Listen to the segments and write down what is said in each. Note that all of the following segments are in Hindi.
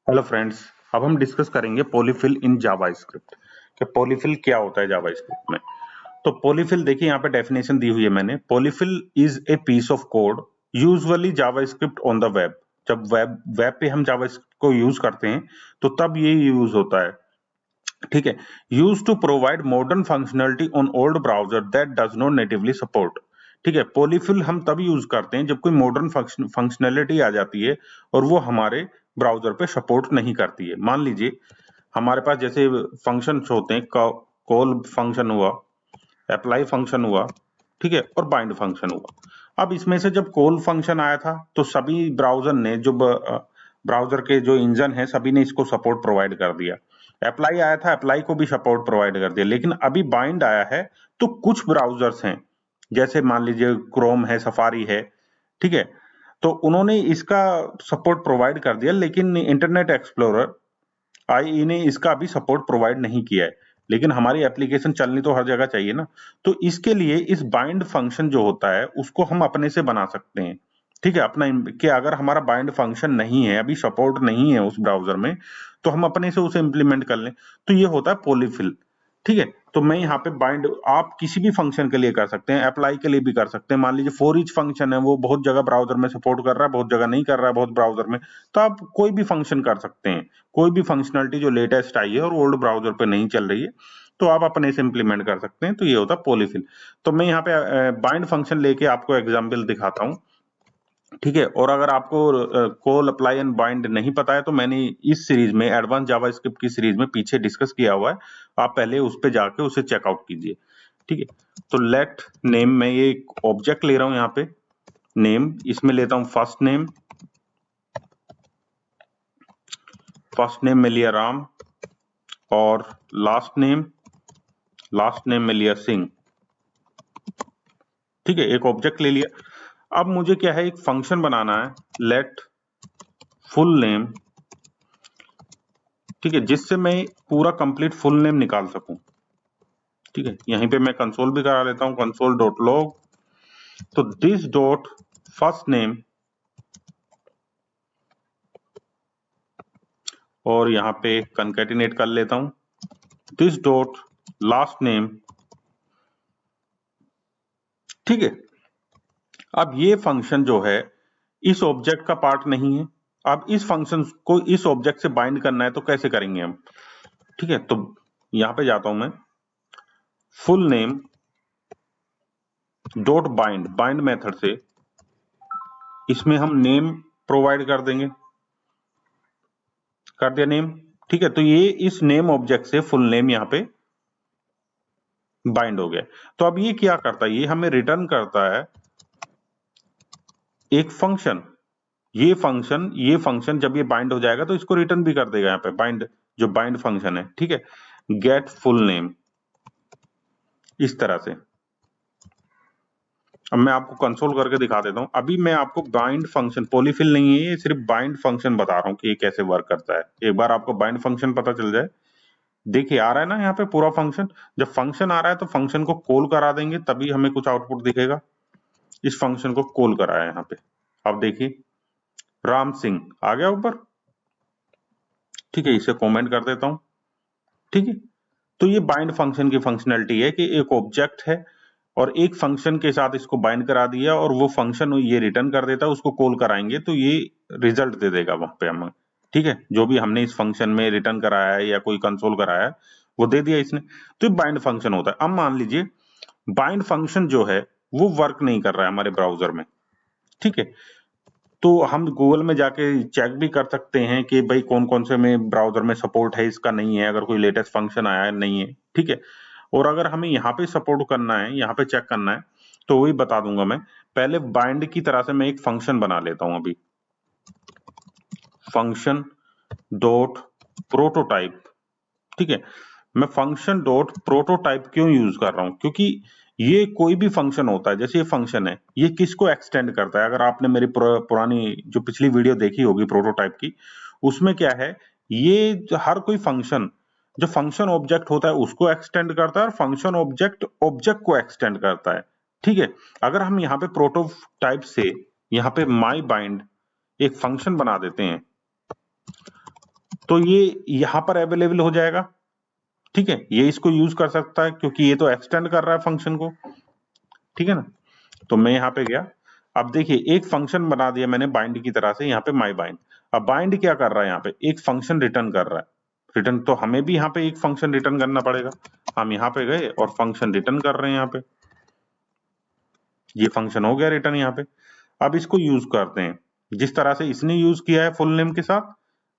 Hello friends. अब हम डिस्कस करेंगे पॉलीफिल इन जावास्क्रिप्ट कि पॉलीफिल क्या होता है जावास्क्रिप्ट में। तो पॉलीफिल देखिए यहाँ पे डेफिनेशन दी हुई है मैंने। Polyfill is a piece of code usually JavaScript on the web. जब वेब पे हम जावास्क्रिप्ट को यूज करते हैं तो तब ये यूज होता है। ठीक है। Use to provide modern functionality on old browser that does not natively support. ठीक है। पॉलीफिल हम तब यूज करते हैं जब कोई मॉडर्न फंक्शनलिटी आ जाती है और वो हमारे ब्राउजर पे सपोर्ट नहीं करती है। मान लीजिए हमारे पास जैसे फंक्शन होते हैं, कॉल फंक्शन हुआ, अप्लाई फंक्शन हुआ, ठीक है, और बाइंड फंक्शन हुआ। अब इसमें से जब कॉल फंक्शन आया था तो सभी ब्राउजर ने जो ब्राउजर के जो इंजन है सभी ने इसको सपोर्ट प्रोवाइड कर दिया। अप्लाई आया था, अप्लाई को भी सपोर्ट प्रोवाइड कर दिया। लेकिन अभी बाइंड आया है तो कुछ ब्राउजर्स हैं, जैसे मान लीजिए क्रोम है, सफारी है, ठीक है, तो उन्होंने इसका सपोर्ट प्रोवाइड कर दिया। लेकिन इंटरनेट एक्सप्लोरर IE ने इसका अभी सपोर्ट प्रोवाइड नहीं किया है। लेकिन हमारी एप्लीकेशन चलनी तो हर जगह चाहिए ना, तो इसके लिए इस बाइंड फंक्शन जो होता है उसको हम अपने से बना सकते हैं। ठीक है, अपना कि अगर हमारा बाइंड फंक्शन नहीं है, अभी सपोर्ट नहीं है उस ब्राउजर में, तो हम अपने से उसे इंप्लीमेंट कर लें। तो ये होता है पॉलीफिल। ठीक है। तो मैं यहाँ पे बाइंड आप किसी भी फंक्शन के लिए कर सकते हैं, अप्लाई के लिए भी कर सकते हैं। मान लीजिए फॉर ईच फंक्शन है, वो बहुत जगह ब्राउजर में सपोर्ट कर रहा है, बहुत जगह नहीं कर रहा है, बहुत ब्राउजर में, तो आप कोई भी फंक्शन कर सकते हैं। कोई भी फंक्शनलिटी जो लेटेस्ट आई है और ओल्ड ब्राउजर पे नहीं चल रही है तो आप अपने से इंप्लीमेंट कर सकते हैं। तो ये होता है पॉलीफिल। तो मैं यहाँ पे बाइंड फंक्शन लेके आपको एग्जाम्पल दिखाता हूँ। ठीक है। और अगर आपको कॉल, अप्लाई एंड बाइंड नहीं पता है तो मैंने इस सीरीज में, एडवांस जावास्क्रिप्ट की सीरीज में पीछे डिस्कस किया हुआ है। आप पहले उस पे जाके उसे चेकआउट कीजिए। ठीक है। तो लेट नेम, मैं ये एक ऑब्जेक्ट ले रहा हूं यहाँ पे, नेम, इसमें लेता हूं फर्स्ट नेम में लिया राम, और लास्ट नेम में लिया सिंह। ठीक है, एक ऑब्जेक्ट ले लिया। अब मुझे क्या है, एक फंक्शन बनाना है, लेट फुल नेम, ठीक है, जिससे मैं पूरा कंप्लीट फुल नेम निकाल सकूं। ठीक है, यहीं पे मैं कंसोल भी करा लेता हूं, कंसोल डॉट लॉग। तो दिस डॉट फर्स्ट नेम, और यहाँ पे कंकैटिनेट कर लेता हूं, दिस डॉट लास्ट नेम। ठीक है। अब ये फंक्शन जो है इस ऑब्जेक्ट का पार्ट नहीं है। अब इस फंक्शन को इस ऑब्जेक्ट से बाइंड करना है तो कैसे करेंगे हम। ठीक है, तो यहां पे जाता हूं मैं, full name dot bind, bind method से इसमें हम नेम प्रोवाइड कर देंगे, कर दिया नेम। ठीक है, तो ये इस नेम ऑब्जेक्ट से फुल नेम यहाँ पे बाइंड हो गया। तो अब ये क्या करता है, ये हमें रिटर्न करता है एक फंक्शन। ये फंक्शन जब ये बाइंड हो जाएगा तो इसको रिटर्न भी कर देगा। यहाँ पे बाइंड, जो बाइंड फंक्शन है, ठीक है, गेट फुल नेम, इस तरह से। अब मैं आपको कंसोल करके दिखा देता हूं। अभी मैं आपको बाइंड फंक्शन, पॉलीफिल नहीं है ये, सिर्फ बाइंड फंक्शन बता रहा हूं कि ये कैसे वर्क करता है। एक बार आपको बाइंड फंक्शन पता चल जाए, देखिए आ रहा है ना यहाँ पे पूरा फंक्शन। जब फंक्शन आ रहा है तो फंक्शन को कॉल करा देंगे तभी हमें कुछ आउटपुट दिखेगा। इस फंक्शन को कॉल करा है यहाँ पे, अब देखिए राम सिंह आ गया ऊपर। ठीक है, इसे कमेंट कर देता हूं। ठीक है, तो ये बाइंड फंक्शन की फंक्शनलिटी है कि एक ऑब्जेक्ट है और एक फंक्शन के साथ इसको बाइंड करा दिया और वो फंक्शन ये रिटर्न कर देता है। उसको कॉल कराएंगे तो ये रिजल्ट दे देगा वहां पे हमें। ठीक है, जो भी हमने इस फंक्शन में रिटर्न कराया है या कोई कंसोल कराया है वो दे दिया इसने। तो ये बाइंड फंक्शन होता है। अब मान लीजिए बाइंड फंक्शन जो है वो वर्क नहीं कर रहा है हमारे ब्राउजर में। ठीक है, तो हम गूगल में जाके चेक भी कर सकते हैं कि भाई कौन कौन से में ब्राउजर में सपोर्ट है, इसका नहीं है, अगर कोई लेटेस्ट फंक्शन आया है नहीं है। ठीक है, और अगर हमें यहाँ पे सपोर्ट करना है, यहाँ पे चेक करना है, तो वही बता दूंगा मैं। पहले बाइंड की तरह से मैं एक फंक्शन बना लेता हूं अभी, फंक्शन डॉट प्रोटोटाइप। ठीक है, मैं फंक्शन डॉट प्रोटोटाइप क्यों यूज कर रहा हूं, क्योंकि ये कोई भी फंक्शन होता है, जैसे ये फंक्शन है, ये किसको एक्सटेंड करता है। अगर आपने मेरी पुरानी जो पिछली वीडियो देखी होगी प्रोटोटाइप की, उसमें क्या है, ये हर कोई फंक्शन, जो फंक्शन ऑब्जेक्ट होता है उसको एक्सटेंड करता है और फंक्शन ऑब्जेक्ट ऑब्जेक्ट को एक्सटेंड करता है। ठीक है, अगर हम यहाँ पे प्रोटोटाइप से यहाँ पे माई बाइंड एक फंक्शन बना देते हैं, तो ये यहां पर अवेलेबल हो जाएगा, ठीक है, ये इसको यूज कर सकता है क्योंकि ये तो एक्सटेंड कर रहा है फंक्शन को, ठीक है ना। तो मैं यहाँ पे गया, अब देखिए एक फंक्शन बना दिया मैंने बाइंड की तरह से, यहाँ पे माई बाइंड। अब बाइंड क्या कर रहा है, यहाँ पे एक फंक्शन रिटर्न कर रहा है, रिटर्न, तो हमें भी यहाँ पे एक फंक्शन रिटर्न करना पड़ेगा। हम यहाँ पे गए और फंक्शन रिटर्न कर रहे हैं, यहाँ पे ये फंक्शन हो गया रिटर्न यहाँ पे। अब इसको यूज करते हैं जिस तरह से इसने यूज किया है फुल नेम के साथ।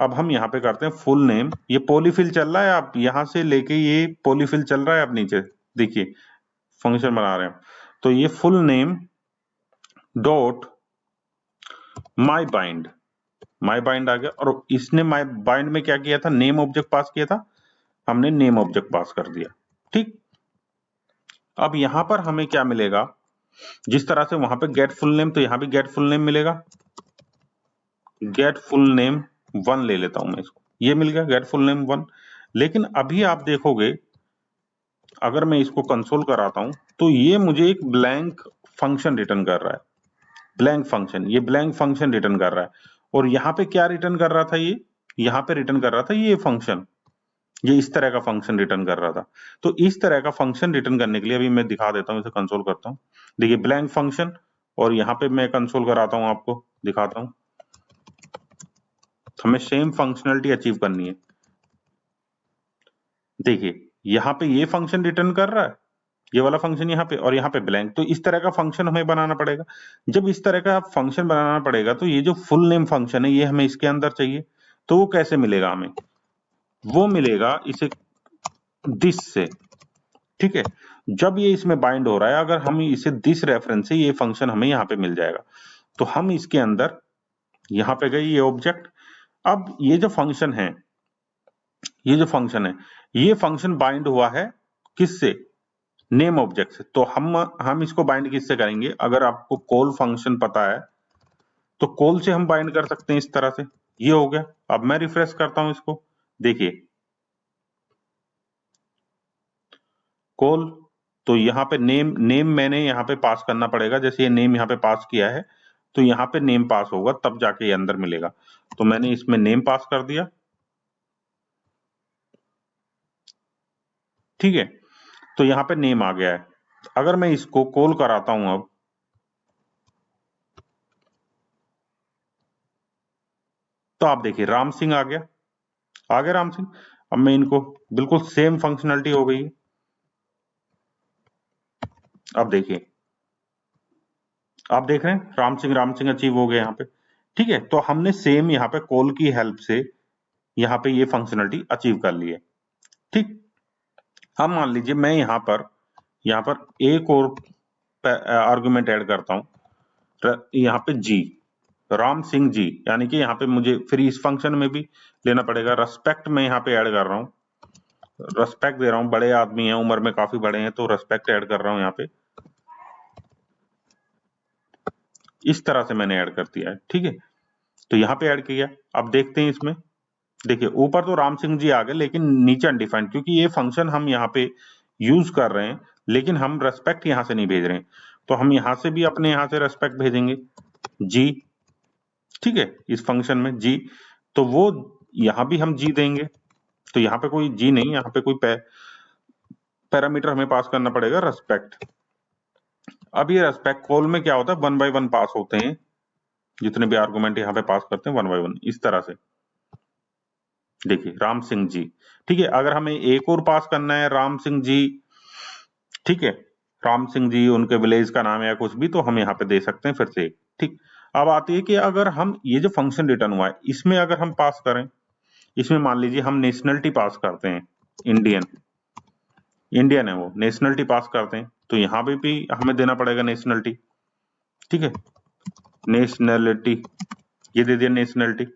अब हम यहाँ पे करते हैं फुल नेम, ये पॉलीफिल चल रहा है, आप यहाँ से लेके ये पॉलीफिल चल रहा है, आप नीचे देखिए फंक्शन बना रहे हैं। तो ये full name dot my bind, my bind आ गया, और इसने माई बाइंड में क्या किया था, नेम ऑब्जेक्ट पास किया था, हमने नेम ऑब्जेक्ट पास कर दिया, ठीक। अब यहां पर हमें क्या मिलेगा, जिस तरह से वहां पे गेट फुल नेम, तो यहां भी गेट फुल नेम मिलेगा। गेट फुल नेम 1 ले लेता हूं मैं इसको, ये मिल गया गेट फुल नेम 1। लेकिन अभी आप देखोगे, अगर मैं इसको कंसोल कराता हूं तो ये मुझे एक ब्लैंक फंक्शन रिटर्न कर रहा है, ब्लैंक फंक्शन, ये ब्लैंक फंक्शन रिटर्न कर रहा है। और यहाँ पे क्या रिटर्न कर रहा था, ये यहाँ पे रिटर्न कर रहा था ये फंक्शन, ये इस तरह का फंक्शन रिटर्न कर रहा था। तो इस तरह का फंक्शन रिटर्न करने के लिए अभी मैं दिखा देता हूँ, इसे कंसोल करता हूँ। देखिए ब्लैंक फंक्शन, और यहाँ पे मैं कंसोल कराता हूँ, आपको दिखाता हूँ। हमें सेम फंक्शनलिटी अचीव करनी है। देखिए यहाँ पे ये फंक्शन रिटर्न कर रहा है, ये वाला फंक्शन यहाँ पे, और यहाँ पे ब्लैंक। तो इस तरह का फंक्शन हमें बनाना पड़ेगा। जब इस तरह का फंक्शन बनाना पड़ेगा तो ये जो फुल नेम फंक्शन है ये हमें इसके अंदर चाहिए। तो वो कैसे मिलेगा हमें, वो मिलेगा इसे दिस से, ठीक है। जब ये इसमें बाइंड हो रहा है, अगर हम इसे दिस रेफरेंस से, ये फंक्शन हमें यहाँ पे मिल जाएगा। तो हम इसके अंदर यहाँ पे गए, ये ऑब्जेक्ट, अब ये जो फंक्शन है, ये जो फंक्शन है, ये फंक्शन बाइंड हुआ है किससे, नेम ऑब्जेक्ट से। तो हम इसको बाइंड किससे करेंगे, अगर आपको कॉल फंक्शन पता है तो कॉल से हम बाइंड कर सकते हैं इस तरह से। ये हो गया। अब मैं रिफ्रेश करता हूं इसको, देखिए कॉल, तो यहाँ पे नेम मैंने यहाँ पे पास करना पड़ेगा, जैसे ये नेम यहाँ पे पास किया है तो यहाँ पे नेम पास होगा, तब जाके ये अंदर मिलेगा। तो मैंने इसमें नेम पास कर दिया, ठीक है। तो यहाँ पे नेम आ गया है। अगर मैं इसको कॉल कराता हूं अब, तो आप देखिए राम सिंह आ गया, आ गया राम सिंह। अब मैं इनको, बिल्कुल सेम फंक्शनलिटी हो गई है। अब देखिए, आप देख रहे हैं राम सिंह अचीव हो गया यहाँ पे, ठीक है। तो हमने सेम यहाँ पे कॉल की हेल्प से यहाँ पे ये फंक्शनलिटी अचीव कर ली है, ठीक। अब मान लीजिए मैं यहाँ पर एक और आर्गुमेंट ऐड करता हूँ, यहाँ पे जी, राम सिंह जी, यानी कि यहाँ पे मुझे फिर इस फंक्शन में भी लेना पड़ेगा। रेस्पेक्ट मैं यहाँ पे ऐड कर रहा हूँ, रेस्पेक्ट दे रहा हूँ, बड़े आदमी हैं, उम्र में काफी बड़े हैं, तो रेस्पेक्ट ऐड कर रहा हूँ यहाँ पे। इस तरह से मैंने ऐड कर दिया है, ठीक है। तो यहाँ पे ऐड किया। अब देखते हैं इसमें, देखिए ऊपर तो राम सिंह जी आ गए, लेकिन नीचे अनडिफाइंड, क्योंकि ये फंक्शन हम यहाँ पे यूज कर रहे हैं, लेकिन हम रेस्पेक्ट यहाँ से नहीं भेज रहे हैं। तो हम यहाँ से भी अपने यहाँ से रेस्पेक्ट भेजेंगे, जी, ठीक है, इस फंक्शन में जी। तो वो यहाँ भी हम जी देंगे। तो यहाँ पे कोई जी नहीं, यहाँ पे कोई पैरामीटर हमें पास करना पड़ेगा, रेस्पेक्ट। अब ये रेस्पेक्ट कॉल में क्या होता है, 1 by 1 पास होते हैं, जितने भी आर्गुमेंट यहाँ पे पास करते हैं 1 by 1 इस तरह से। देखिए राम सिंह जी, ठीक है। अगर हमें एक और पास करना है राम सिंह जी, ठीक है, राम सिंह जी उनके विलेज का नाम है या कुछ भी, तो हम यहाँ पे दे सकते हैं फिर से, ठीक। अब आती है कि अगर हम ये जो फंक्शन रिटर्न हुआ है इसमें अगर हम पास करें, इसमें मान लीजिए हम नेशनलिटी पास करते हैं, इंडियन, इंडियन है वो, नेशनलिटी पास करते हैं, तो यहाँ पे भी हमें देना पड़ेगा नेशनलिटी, ठीक है, नेशनलिटी, ये दे दिया नेशनलिटी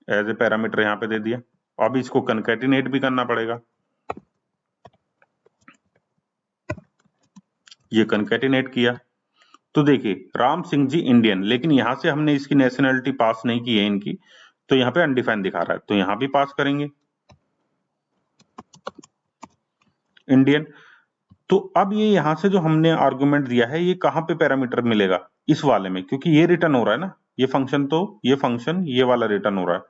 एज ए पैरामीटर, यहाँ पे दे दिया। अब इसको कनकैटिनेट भी करना पड़ेगा, ये कनकैटिनेट किया। तो देखिए राम सिंह जी इंडियन, लेकिन यहां से हमने इसकी नेशनलिटी पास नहीं की है इनकी, तो यहाँ पे अनडिफाइंड दिखा रहा है, तो यहाँ भी पास करेंगे इंडियन। तो अब ये यहां से जो हमने आर्गुमेंट दिया है, ये कहां पे पैरामीटर मिलेगा, इस वाले में, क्योंकि ये रिटर्न हो रहा है ना, ये फंक्शन, तो ये फंक्शन ये वाला रिटर्न हो रहा है,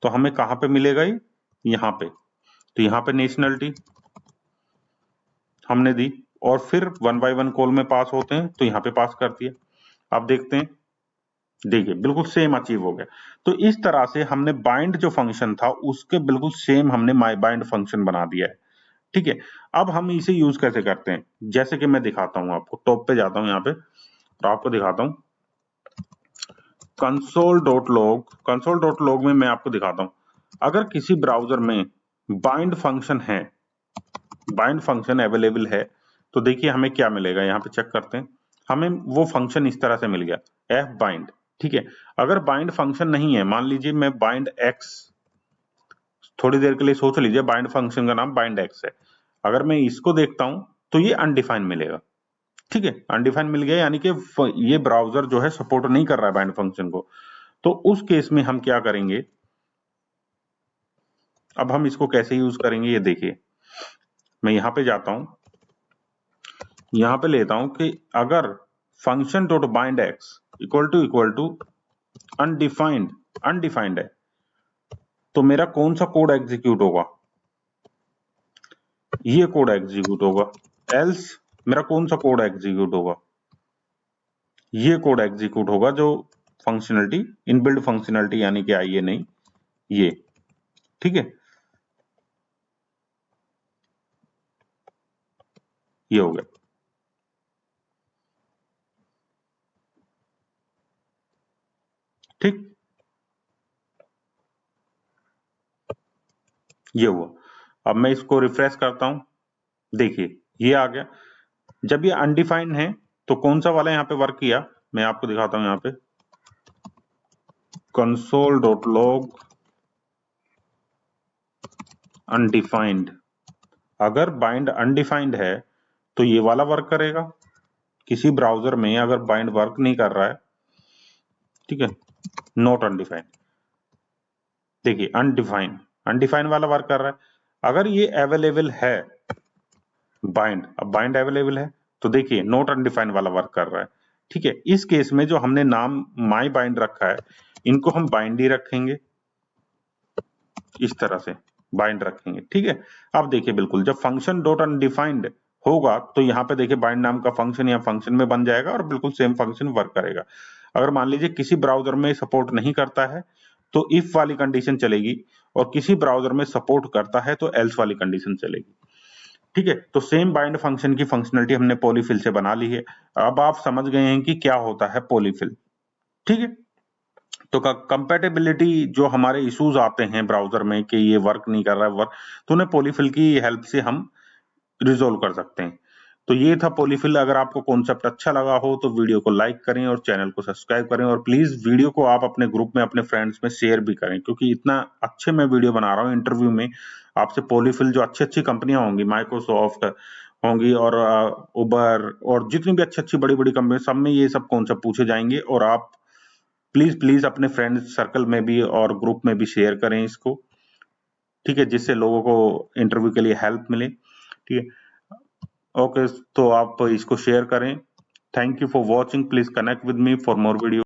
तो हमें कहां पे मिलेगा ये, यहाँ पे। तो यहाँ पे नेशनलिटी हमने दी और फिर 1 बाय 1 कॉल में पास होते हैं, तो यहाँ पे पास कर दिया। अब देखते हैं, देखिए बिल्कुल सेम अचीव हो गया। तो इस तरह से हमने बाइंड जो फंक्शन था उसके बिल्कुल सेम हमने माई बाइंड फंक्शन बना दिया है। ठीक है, अब हम इसे यूज कैसे करते हैं, जैसे कि मैं दिखाता हूं आपको। टॉप पे जाता हूं यहाँ पे और आपको दिखाता हूं console.log में मैं आपको दिखाता हूं। अगर किसी ब्राउजर में बाइंड फंक्शन अवेलेबल है तो देखिए हमें क्या मिलेगा, यहाँ पे चेक करते हैं। हमें वो फंक्शन इस तरह से मिल गया, f bind। ठीक है, अगर बाइंड फंक्शन नहीं है, मान लीजिए मैं बाइंड x, थोड़ी देर के लिए सोच लीजिए, बाइंड फंक्शन का नाम बाइंड x है। अगर मैं इसको देखता हूं तो ये अनडिफाइंड मिलेगा। ठीक है, अनडिफाइंड मिल गया, यानी कि ये ब्राउजर जो है सपोर्ट नहीं कर रहा है बाइंड फंक्शन को। तो उस केस में हम क्या करेंगे, अब हम इसको कैसे यूज करेंगे ये देखिए। मैं यहां पे जाता हूं, यहां पे लेता हूं कि अगर function dot bind X equal to undefined है, तो मेरा कौन सा कोड एग्जीक्यूट होगा, ये कोड एग्जीक्यूट होगा। एल्स मेरा कौन सा कोड एग्जीक्यूट होगा, ये कोड एग्जीक्यूट होगा, जो फंक्शनलिटी इनबिल्ड फंक्शनलिटी यानी कि आई है नहीं ये। ठीक है, ये हो गया। ठीक, ये हुआ। अब मैं इसको रिफ्रेश करता हूं, देखिए ये आ गया। जब ये अनडिफाइंड है तो कौन सा वाला यहाँ पे वर्क किया, मैं आपको दिखाता हूं। यहाँ पे console.log अनडिफाइंड, अगर बाइंड अनडिफाइंड है तो ये वाला वर्क करेगा। किसी ब्राउजर में अगर बाइंड वर्क नहीं कर रहा है, ठीक है, नॉट अनडिफाइंड, देखिए अनडिफाइंड वाला वर्क कर रहा है। अगर ये अवेलेबल है बाइंड, अब बाइंड अवेलेबल है तो देखिए नॉट अनडिफाइंड वाला वर्क कर रहा है। ठीक है, इस केस में जो हमने नाम माई बाइंड रखा है, इनको हम बाइंड ही रखेंगे, इस तरह से बाइंड रखेंगे। ठीक है, अब देखिए बिल्कुल जब फंक्शन डॉट अनडिफाइंड होगा तो यहाँ पे देखिए बाइंड नाम का फंक्शन या फंक्शन में बन जाएगा और बिल्कुल सेम फंक्शन वर्क करेगा। अगर मान लीजिए किसी ब्राउजर में सपोर्ट नहीं करता है तो इफ वाली कंडीशन चलेगी, और किसी ब्राउजर में सपोर्ट करता है तो एल्स वाली कंडीशन चलेगी। ठीक है, तो सेम बाइंड फंक्शन की फंक्शनलिटी हमने पॉलीफिल से बना ली है। अब आप समझ गए हैं कि क्या होता है पॉलीफिल। ठीक है, तो कंपैटिबिलिटी जो हमारे इश्यूज आते हैं ब्राउजर में कि ये वर्क नहीं कर रहा है वर्क, तो उन्हें पॉलीफिल की हेल्प से हम रिजोल्व कर सकते हैं। तो ये था पॉलीफिल। अगर आपको कॉन्सेप्ट अच्छा लगा हो तो वीडियो को लाइक करें और चैनल को सब्सक्राइब करें, और प्लीज वीडियो को आप अपने ग्रुप में अपने फ्रेंड्स में शेयर भी करें, क्योंकि इतना अच्छे मैं वीडियो बना रहा हूँ इंटरव्यू में आपसे। पॉलीफिल जो अच्छी अच्छी कंपनियां होंगी, माइक्रोसॉफ्ट होंगी और उबर और जितनी भी अच्छी अच्छी बड़ी बड़ी कंपनी, सब में ये सब कॉन्सेप्ट पूछे जाएंगे। और आप प्लीज अपने फ्रेंड सर्कल में भी और ग्रुप में भी शेयर करें इसको। ठीक है, जिससे लोगों को इंटरव्यू के लिए हेल्प मिले। ठीक है, ओके, तो आप इसको शेयर करें। Thank you for watching, please connect with me for more video.